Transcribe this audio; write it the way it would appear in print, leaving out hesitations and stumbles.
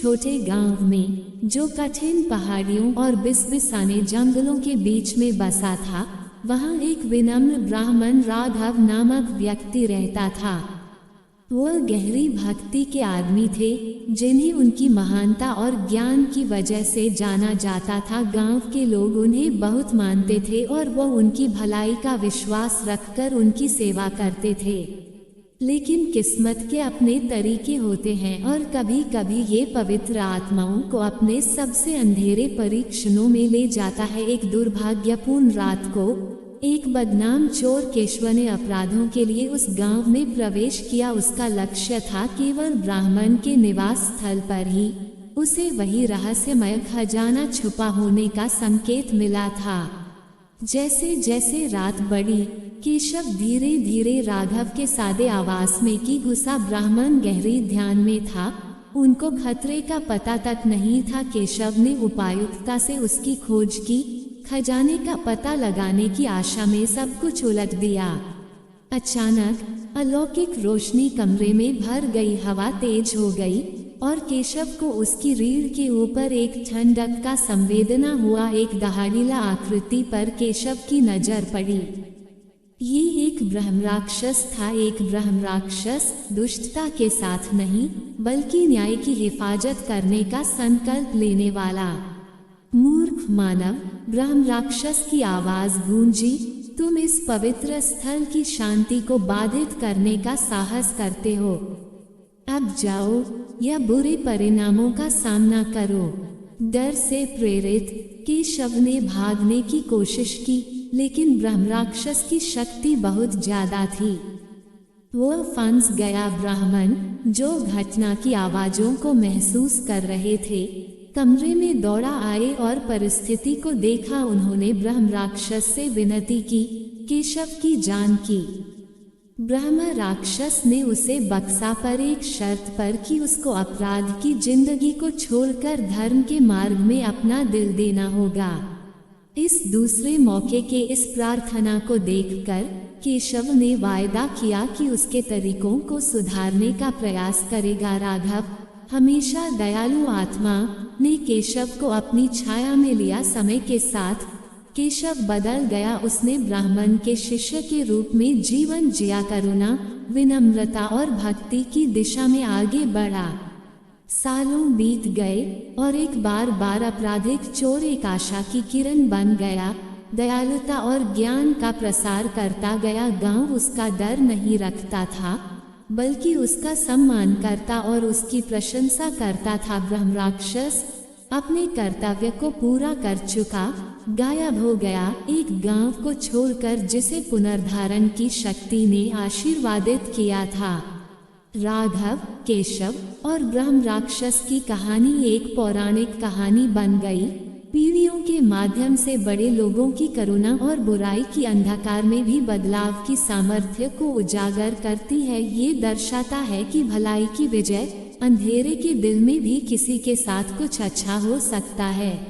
छोटे गांव में, जो कठिन पहाड़ियों और बिसबिसाने जंगलों के बीच में बसा था, वहां एक विनम्र ब्राह्मण राघव नामक व्यक्ति रहता था। वह गहरी भक्ति के आदमी थे, जिन्हें उनकी महानता और ज्ञान की वजह से जाना जाता था। गांव के लोग उन्हें बहुत मानते थे और वह उनकी भलाई का विश्वास रखकर उनकी सेवा करते थे। लेकिन किस्मत के अपने तरीके होते हैं और कभी कभी ये पवित्र आत्माओं को अपने सबसे अंधेरे परीक्षणों में ले जाता है। एक दुर्भाग्यपूर्ण रात को एक बदनाम चोर केशव ने अपराधों के लिए उस गांव में प्रवेश किया। उसका लक्ष्य था केवल ब्राह्मण के निवास स्थल पर ही उसे वही रहस्यमय खजाना छुपा होने का संकेत मिला था। जैसे जैसे रात बढ़ी, केशव धीरे धीरे राघव के सादे आवास में की घुसा। ब्राह्मण गहरी ध्यान में था, उनको खतरे का पता तक नहीं था। केशव ने उपायुक्तता से उसकी खोज की, खजाने का पता लगाने की आशा में सब कुछ उलट दिया। अचानक अलौकिक रोशनी कमरे में भर गई, हवा तेज हो गई और केशव को उसकी रीढ़ के ऊपर एक ठंडक का संवेदना हुआ। एक दहाड़ीला आकृति पर केशव की नजर पड़ी। ये एक ब्रह्मराक्षस था। एक ब्रह्मराक्षस दुष्टता के साथ नहीं, बल्कि न्याय की हिफाजत करने का संकल्प लेने वाला। मूर्ख मानव, ब्रह्मराक्षस की आवाज गूंजी, तुम इस पवित्र स्थल की शांति को बाधित करने का साहस करते हो। अब जाओ या बुरे परिणामों का सामना करो। डर से प्रेरित केशव ने भागने की कोशिश की, लेकिन ब्रह्मराक्षस की शक्ति बहुत ज्यादा थी। वह फंस गया। ब्राह्मण, जो घटना की आवाजों को महसूस कर रहे थे, कमरे में दौड़ा आए और परिस्थिति को देखा। उन्होंने ब्रह्मराक्षस से विनती की, केशव की जान की। ब्रह्मराक्षस ने उसे बक्सा पर एक शर्त पर कि उसको अपराध की जिंदगी को छोड़कर धर्म के मार्ग में अपना दिल देना होगा। इस दूसरे मौके के इस प्रार्थना को देखकर केशव ने वायदा किया कि उसके तरीकों को सुधारने का प्रयास करेगा। राघव, हमेशा दयालु आत्मा, ने केशव को अपनी छाया में लिया। समय के साथ केशव बदल गया। उसने ब्राह्मण के शिष्य के रूप में जीवन जिया, करुणा, विनम्रता और भक्ति की दिशा में आगे बढ़ा। सालों बीत गए और एक बार आपराधिक चोर एक आशा की किरण बन गया। दयालुता और ज्ञान का प्रसार करता गया। गांव उसका डर नहीं रखता था, बल्कि उसका सम्मान करता और उसकी प्रशंसा करता था। ब्रह्मराक्षस अपने कर्तव्य को पूरा कर चुका, गायब हो गया, एक गांव को छोड़कर जिसे पुनर्धारण की शक्ति ने आशीर्वादित किया था। राघव, केशव और ब्रह्मराक्षस की कहानी एक पौराणिक कहानी बन गई। पीढ़ियों के माध्यम से बड़े लोगों की करुणा और बुराई की अंधकार में भी बदलाव की सामर्थ्य को उजागर करती है। ये दर्शाता है कि भलाई की विजय, अंधेरे के दिल में भी किसी के साथ कुछ अच्छा हो सकता है।